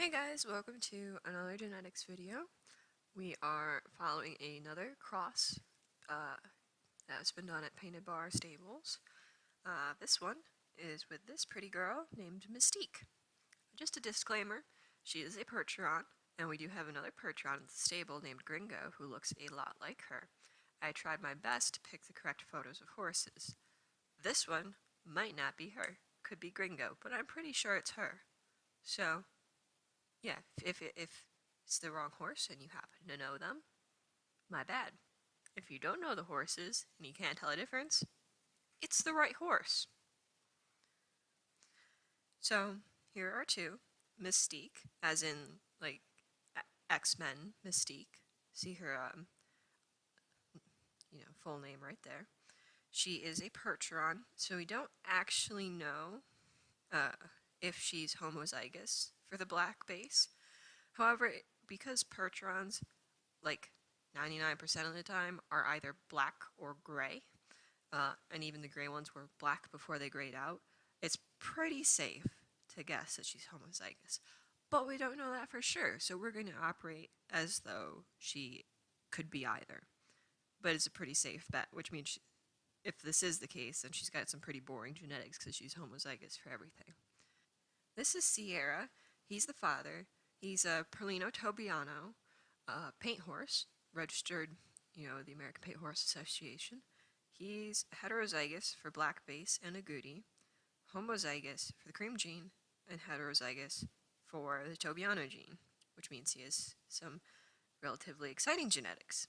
Hey guys, welcome to another genetics video. We are following another cross that's been done at Painted Bar Stables. This one is with this pretty girl named Mystique. Just a disclaimer, she is a Percheron, and we do have another Percheron at the stable named Gringo who looks a lot like her. I tried my best to pick the correct photos of horses. This one might not be her, could be Gringo, but I'm pretty sure it's her. So, yeah, if it's the wrong horse and you happen to know them, my bad. If you don't know the horses and you can't tell a difference, it's the right horse. So here are two. Mystique, as in like X-Men Mystique. See her, full name right there. She is a Percheron, so we don't actually know uh, if she's homozygous for the black base. However, because Percherons, like 99% of the time, are either black or gray, and even the gray ones were black before they grayed out, it's pretty safe to guess that she's homozygous. But we don't know that for sure, so we're going to operate as though she could be either. But it's a pretty safe bet, which means if this is the case, then she's got some pretty boring genetics because she's homozygous for everything. This is Sierra. He's the father. He's a Perlino Tobiano paint horse, registered, the American Paint Horse Association. He's heterozygous for black base and agouti, homozygous for the cream gene, and heterozygous for the Tobiano gene, which means he has some relatively exciting genetics.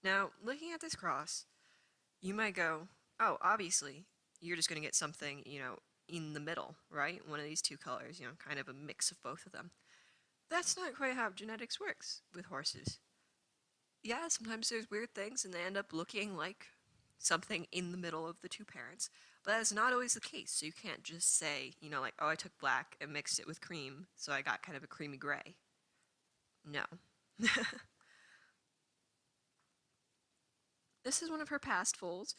Now, looking at this cross, you might go, oh, obviously, you're just going to get something, in the middle, right? One of these two colors, kind of a mix of both of them. That's not quite how genetics works with horses. Yeah, sometimes there's weird things and they end up looking like something in the middle of the two parents, but that's not always the case. So you can't just say, like, oh, I took black and mixed it with cream, so I got kind of a creamy gray. No. This is one of her past foals.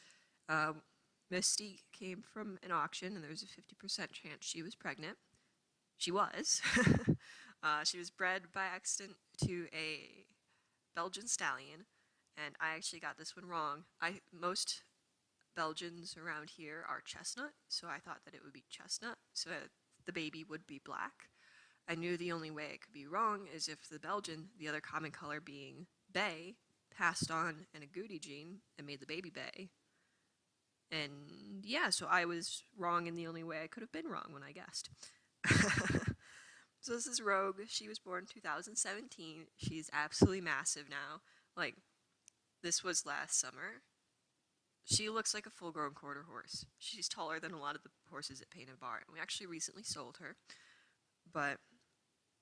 Mystique came from an auction, and there's a 50% chance she was pregnant. She was. She was bred by accident to a Belgian Stallion, and I actually got this one wrong. Most Belgians around here are chestnut, so I thought that it would be chestnut, so the baby would be black. I knew the only way it could be wrong is if the Belgian, the other common color being bay, passed on an agouti gene and made the baby bay. And yeah, so I was wrong in the only way I could have been wrong when I guessed. So this is Rogue. She was born 2017. She's absolutely massive now. Like, this was last summer. She looks like a full-grown quarter horse. She's taller than a lot of the horses at Painted Bar, and we actually recently sold her. But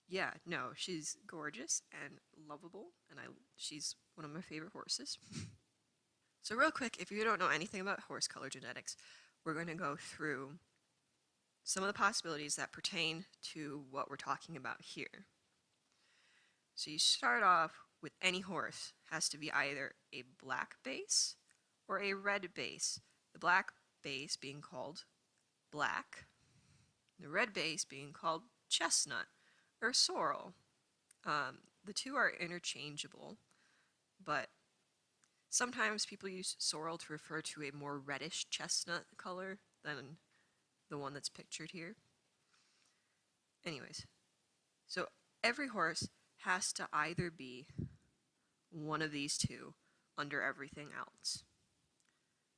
yeah, no, she's gorgeous and lovable, and she's one of my favorite horses. So real quick, if you don't know anything about horse color genetics, we're going to go through some of the possibilities that pertain to what we're talking about here. So you start off with any horse has to be either a black base or a red base. The black base being called black, the red base being called chestnut or sorrel. The two are interchangeable, but sometimes people use sorrel to refer to a more reddish chestnut color than the one that's pictured here. Anyways, so every horse has to either be one of these two under everything else.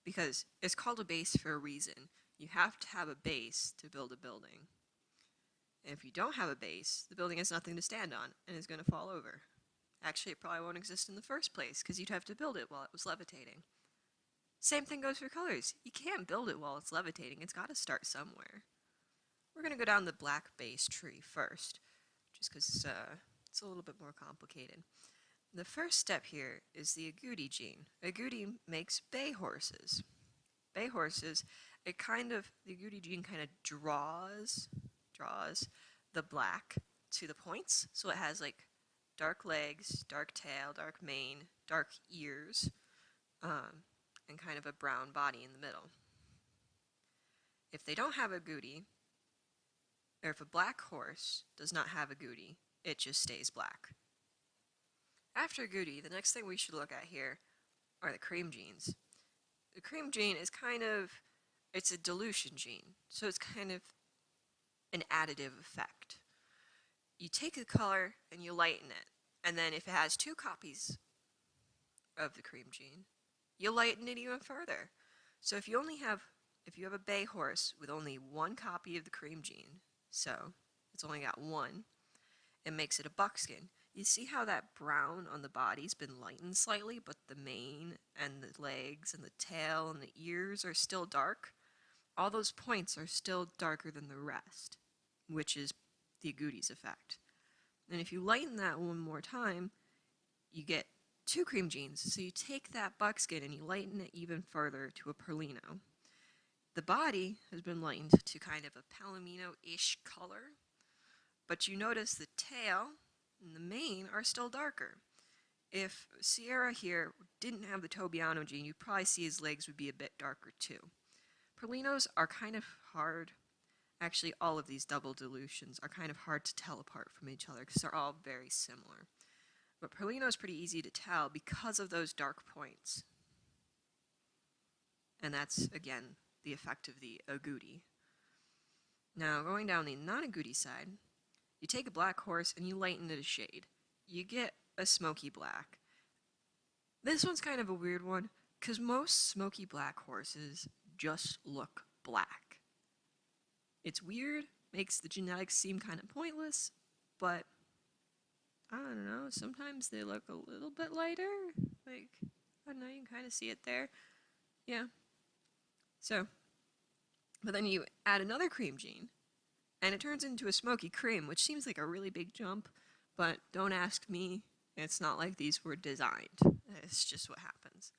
Because it's called a base for a reason. You have to have a base to build a building. And if you don't have a base, the building has nothing to stand on and is going to fall over. Actually, it probably won't exist in the first place because you'd have to build it while it was levitating. Same thing goes for colors. You can't build it while it's levitating. It's got to start somewhere. We're going to go down the black base tree first, just because it's a little bit more complicated. The first step here is the agouti gene. Agouti makes bay horses. Bay horses, the agouti gene kind of draws the black to the points, so it has like dark legs, dark tail, dark mane, dark ears, and kind of a brown body in the middle. If they don't have agouti, or if a black horse does not have agouti, it just stays black. After agouti, the next thing we should look at here are the cream genes. The cream gene is it's a dilution gene, so it's kind of an additive effect. You take the color and you lighten it, and then if it has 2 copies of the cream gene, you lighten it even further. So if you have a bay horse with only 1 copy of the cream gene, so it's only got 1, it makes it a buckskin. You see how that brown on the body's been lightened slightly, but the mane and the legs and the tail and the ears are still dark? All those points are still darker than the rest, which is the agouti's effect. And if you lighten that one more time, you get 2 cream genes. So you take that buckskin and you lighten it even further to a perlino. The body has been lightened to kind of a palomino-ish color, but you notice the tail and the mane are still darker. If Sierra here didn't have the Tobiano gene, you'd probably see his legs would be a bit darker too. Perlinos are kind of hard. Actually, all of these double dilutions are kind of hard to tell apart from each other because they're all very similar. But Perlino is pretty easy to tell because of those dark points. And that's, again, the effect of the agouti. Now, going down the non-agouti side, you take a black horse and you lighten it a shade. You get a smoky black. This one's kind of a weird one because most smoky black horses just look black. It's weird, makes the genetics seem kind of pointless, but I don't know, sometimes they look a little bit lighter. Like, I don't know, you can kind of see it there. Yeah. So, but then you add another cream gene, and it turns into a smoky cream, which seems like a really big jump, but don't ask me. It's not like these were designed. It's just what happens.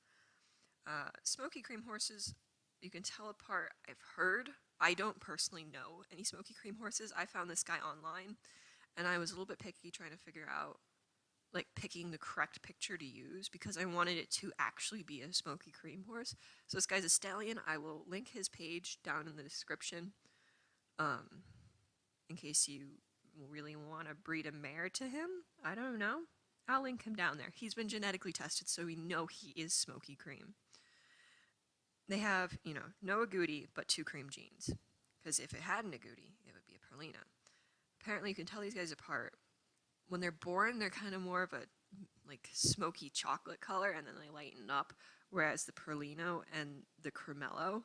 Smoky cream horses, you can tell apart. I've heard. I don't personally know any smoky cream horses. I found this guy online, and I was a little bit picky trying to figure out, like, picking the correct picture to use because I wanted it to actually be a smoky cream horse. So this guy's a Stallion. I will link his page down in the description in case you really want to breed a mare to him. I don't know. I'll link him down there. He's been genetically tested, so we know he is smoky cream. They have, no agouti, but 2 cream genes. Because if it had an agouti, it would be a perlino. Apparently, you can tell these guys apart. When they're born, they're kind of more of a, like, smoky chocolate color, and then they lighten up, whereas the perlino and the cremello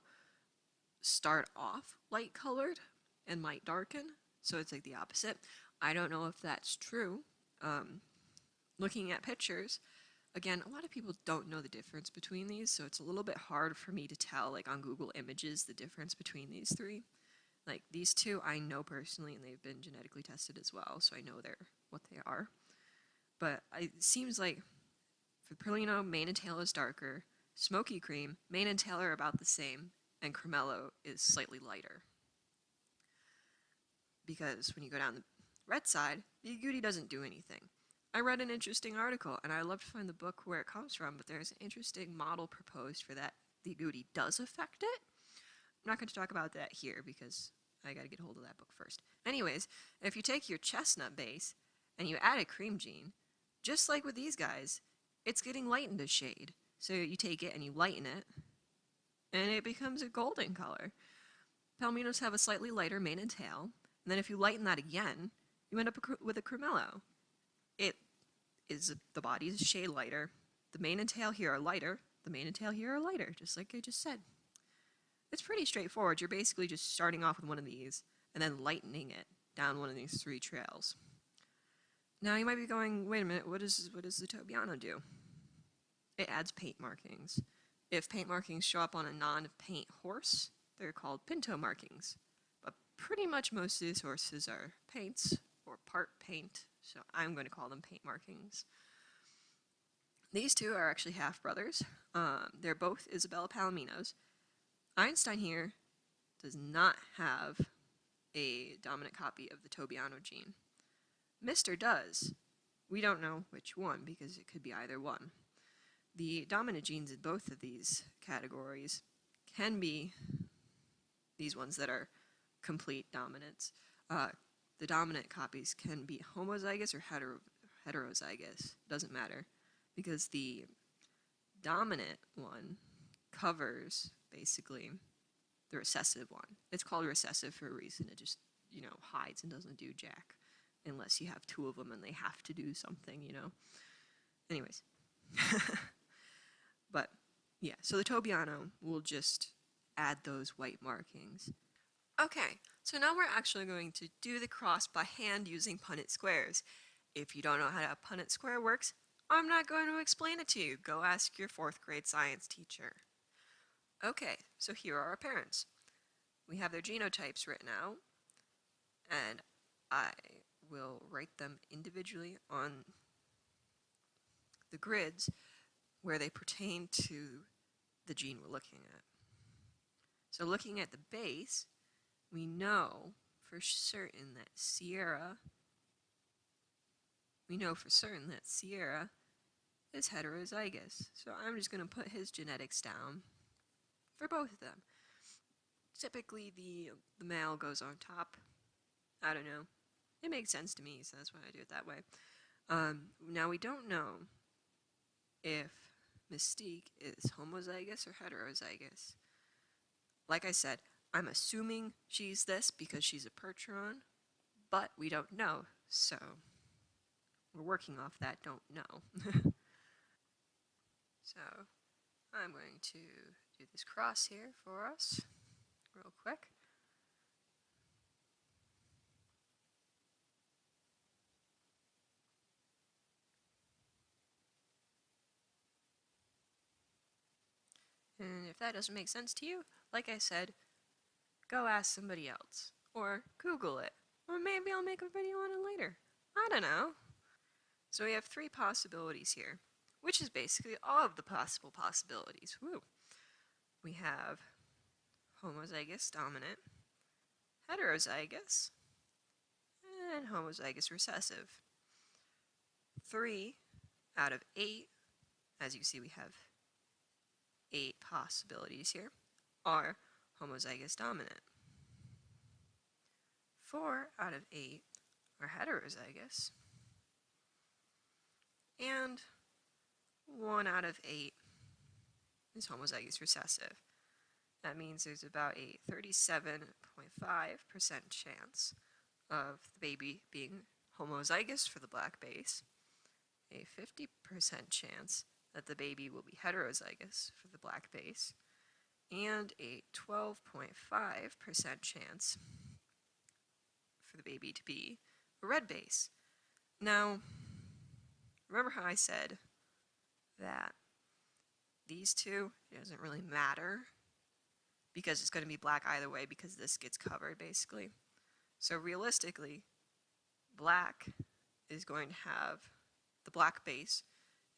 start off light colored and might darken, so it's like the opposite. I don't know if that's true. Looking at pictures, again, a lot of people don't know the difference between these, so it's a little bit hard for me to tell, like on Google Images, the difference between these 3. Like, these 2 I know personally, and they've been genetically tested as well, so I know what they are. But it seems like for Perlino, mane and tail is darker. Smoky cream, mane and tail are about the same, and cremello is slightly lighter. Because when you go down the red side, the agouti doesn't do anything. I read an interesting article, and I'd love to find the book where it comes from, but there's an interesting model proposed for that the agouti does affect it. I'm not going to talk about that here because I got to get hold of that book first. Anyways, if you take your chestnut base and you add a cream gene, just like with these guys, it's getting lightened a shade. So you take it and you lighten it, and it becomes a golden color. Palminos have a slightly lighter mane and tail, and then if you lighten that again, you end up with a cremello. The body is a shade lighter. The mane and tail here are lighter. The mane and tail here are lighter, just like I just said. It's pretty straightforward. You're basically just starting off with one of these and then lightening it down one of these 3 trails. Now you might be going, wait a minute, what does the Tobiano do? It adds paint markings. If paint markings show up on a non-paint horse, they're called pinto markings. But pretty much most of these horses are paints or part paint, so I'm going to call them paint markings. These 2 are actually half-brothers. They're both Isabella Palominos. Einstein here does not have a dominant copy of the Tobiano gene. Mr. does. We don't know which one because it could be either one. The dominant genes in both of these categories can be these ones that are complete dominants. The dominant copies can be homozygous or heterozygous. Doesn't matter, because the dominant one covers basically the recessive one. It's called recessive for a reason. It just, hides and doesn't do jack. Unless you have two of them and they have to do something, Anyways. But, yeah, so the Tobiano will just add those white markings. Okay, so now we're actually going to do the cross by hand using Punnett squares. If you don't know how a Punnett square works, I'm not going to explain it to you. Go ask your 4th grade science teacher. Okay, so here are our parents. We have their genotypes written out, and I will write them individually on the grids where they pertain to the gene we're looking at. So looking at the base, we know for certain that Sierra is heterozygous. So I'm just going to put his genetics down for both of them. Typically the male goes on top. I don't know. It makes sense to me, so that's why I do it that way. Now we don't know if Mystique is homozygous or heterozygous. Like I said, I'm assuming she's this because she's a Percheron, but we don't know, so we're working off that don't know. So I'm going to do this cross here for us real quick. And if that doesn't make sense to you, like I said, go ask somebody else. Or Google it. Or maybe I'll make a video on it later. I don't know. So we have 3 possibilities here, which is basically all of the possible possibilities. Woo. We have homozygous dominant, heterozygous, and homozygous recessive. 3 out of 8, as you see we have 8 possibilities here, are homozygous dominant. 4 out of 8 are heterozygous. And 1 out of 8 is homozygous recessive. That means there's about a 37.5% chance of the baby being homozygous for the black base, a 50% chance that the baby will be heterozygous for the black base, and a 12.5% chance for the baby to be a red base. Now, remember how I said that these two, it doesn't really matter because it's going to be black either way because this gets covered basically. So realistically, black is going to have, the black base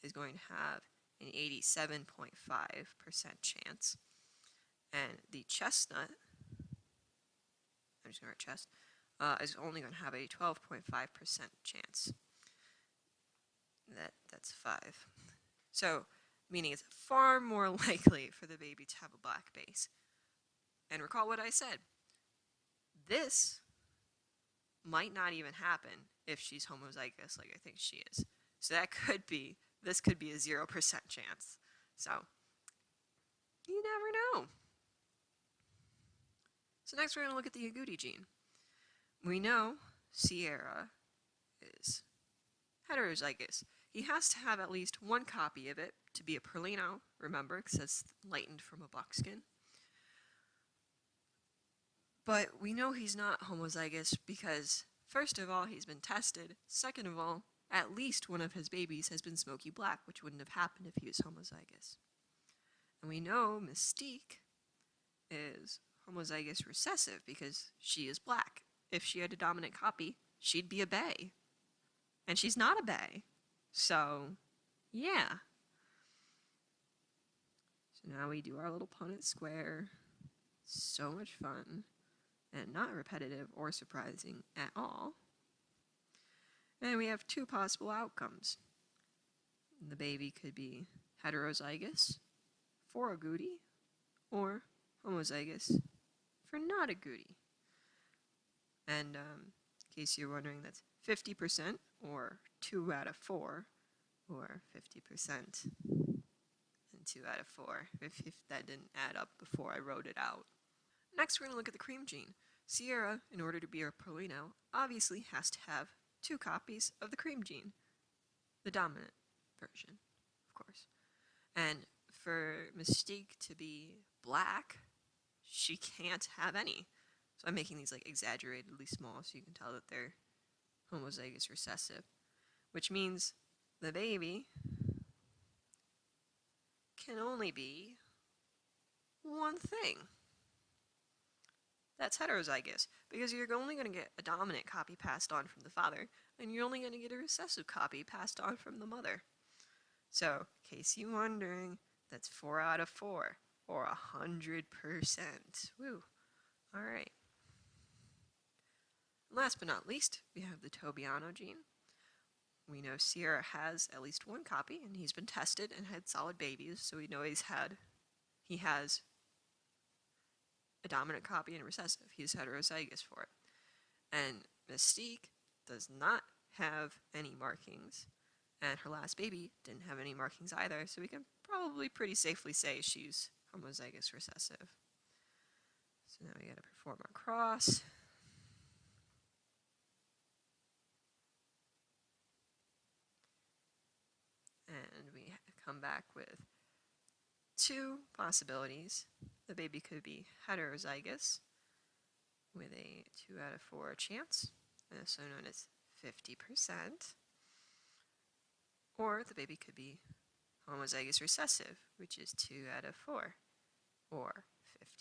is going to have an 87.5% chance. And the chestnut, I'm just going to write chest, is only going to have a 12.5% chance. That's 5. So, meaning it's far more likely for the baby to have a black base. And recall what I said. This might not even happen if she's homozygous like I think she is. So this could be a 0% chance. So, you never know. So next we're going to look at the agouti gene. We know Sierra is heterozygous. He has to have at least 1 copy of it to be a Perlino, remember, because it's lightened from a buckskin. But we know he's not homozygous because, first of all, he's been tested. Second of all, at least one of his babies has been Smokey Black, which wouldn't have happened if he was homozygous. And we know Mystique is homozygous recessive because she is black. If she had a dominant copy, she'd be a bay. And she's not a bay. So, yeah. So now we do our little Punnett square. So much fun. And not repetitive or surprising at all. And we have 2 possible outcomes. The baby could be heterozygous for agouti or homozygous for not agouti. And in case you're wondering, that's 50% or 2 out of 4, or 50% and 2 out of 4, if that didn't add up before I wrote it out. Next, we're going to look at the cream gene. Sierra, in order to be a Perlino, obviously has to have 2 copies of the cream gene, the dominant version, of course. And for Mystique to be black, she can't have any. So I'm making these like exaggeratedly small so you can tell that they're homozygous recessive, which means the baby can only be one thing. That's heterozygous, because you're only going to get a dominant copy passed on from the father, and you're only going to get a recessive copy passed on from the mother. So, in case you're wondering, that's 4 out of 4, or 100%. Woo. Alright. Last but not least, we have the Tobiano gene. We know Sierra has at least 1 copy, and he's been tested and had solid babies, so we know he has a dominant copy and a recessive. He's heterozygous for it. And Mystique does not have any markings, and her last baby didn't have any markings either, so we can probably pretty safely say she's homozygous recessive. So now we gotta perform our cross. And we come back with 2 possibilities. The baby could be heterozygous with a 2 out of 4 chance, also known as 50%. Or the baby could be homozygous recessive, which is 2 out of 4, or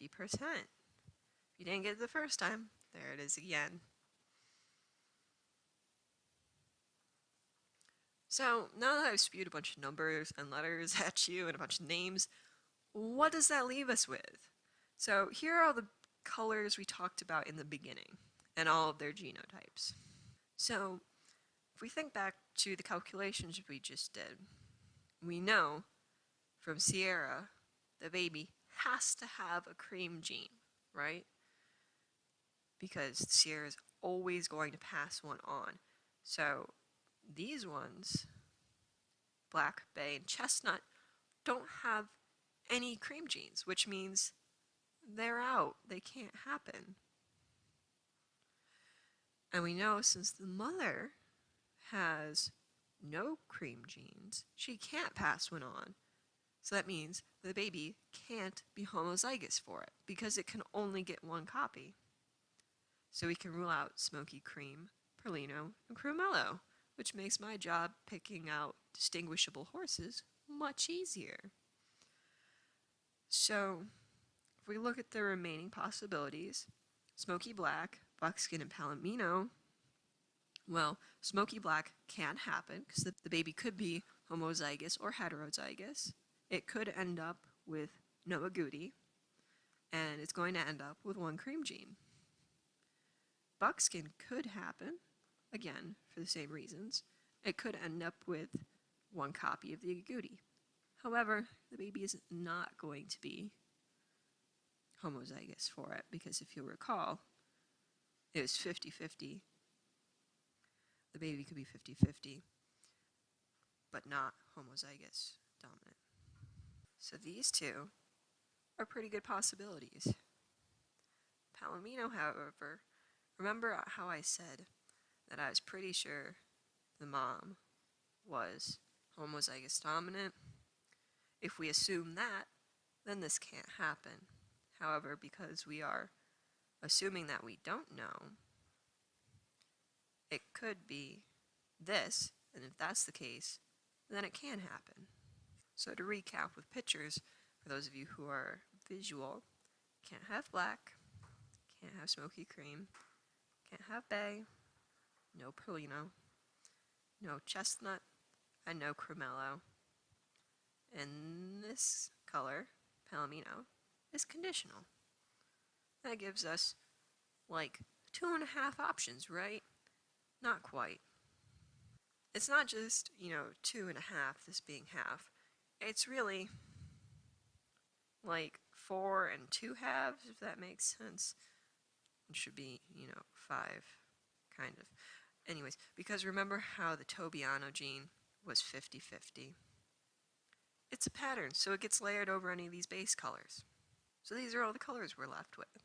50%. If you didn't get it the first time, there it is again. So now that I've spewed a bunch of numbers and letters at you and a bunch of names, what does that leave us with? So here are all the colors we talked about in the beginning, and all of their genotypes. So if we think back to the calculations we just did, we know from Sierra the baby has to have a cream gene, right? Because Sierra is always going to pass one on. So these ones, Black, Bay, and Chestnut, don't have any cream genes, which means they're out. They can't happen. And we know since the mother has no cream genes, she can't pass one on. So that means the baby can't be homozygous for it, because it can only get 1 copy. So we can rule out Smokey Cream, Perlino, and Crumello, which makes my job picking out distinguishable horses much easier. So if we look at the remaining possibilities, Smokey Black, Buckskin, and Palomino, well, Smokey Black can't happen because the baby could be homozygous or heterozygous. It could end up with no agouti, and it's going to end up with 1 cream gene. Buckskin could happen, again, for the same reasons. It could end up with 1 copy of the agouti. However, the baby is not going to be homozygous for it, because if you'll recall, it was 50-50. The baby could be 50-50, but not homozygous dominant. So these 2 are pretty good possibilities. Palomino, however, remember how I said that I was pretty sure the mom was homozygous dominant? If we assume that, then this can't happen. However, because we are assuming that we don't know, it could be this, and if that's the case, then it can happen. So to recap with pictures, for those of you who are visual, can't have Black, can't have Smokey Cream, can't have Bay, no Perlino, no Chestnut, and no Crumello. And this color, Palomino, is conditional. That gives us like 2.5 options, right? Not quite. It's not just, 2.5, this being half. It's really like 4 and 2 halves, if that makes sense. It should be, 5, kind of. Anyways, because remember how the Tobiano gene was 50-50? It's a pattern, so it gets layered over any of these base colors. So these are all the colors we're left with.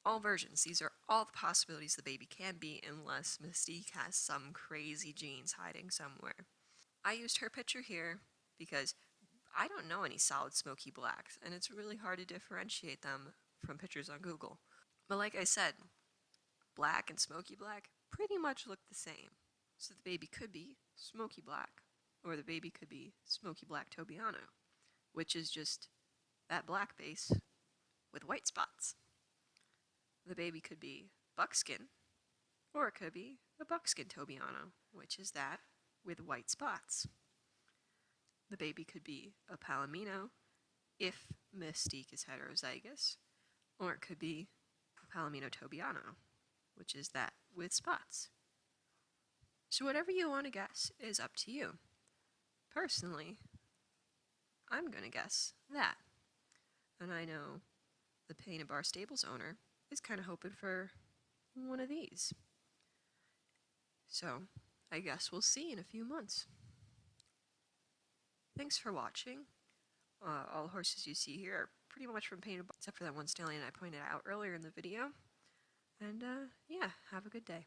All versions, these are all the possibilities the baby can be, unless Mystique has some crazy genes hiding somewhere. I used her picture here because I don't know any solid smoky blacks, and it's really hard to differentiate them from pictures on Google. But like I said, black and smoky black pretty much look the same. So the baby could be smoky black, or the baby could be smoky black Tobiano, which is just that black base with white spots. The baby could be buckskin, or it could be a buckskin Tobiano, which is that with white spots. The baby could be a Palomino if Mystique is heterozygous, or it could be a Palomino Tobiano, which is that with spots. So whatever you want to guess is up to you. Personally, I'm going to guess that. And I know the Painted Bar Stables owner is kind of hoping for one of these. So I guess we'll see in a few months. Thanks for watching. All the horses you see here are pretty much from Painted Bar, except for that one stallion I pointed out earlier in the video. And yeah, have a good day.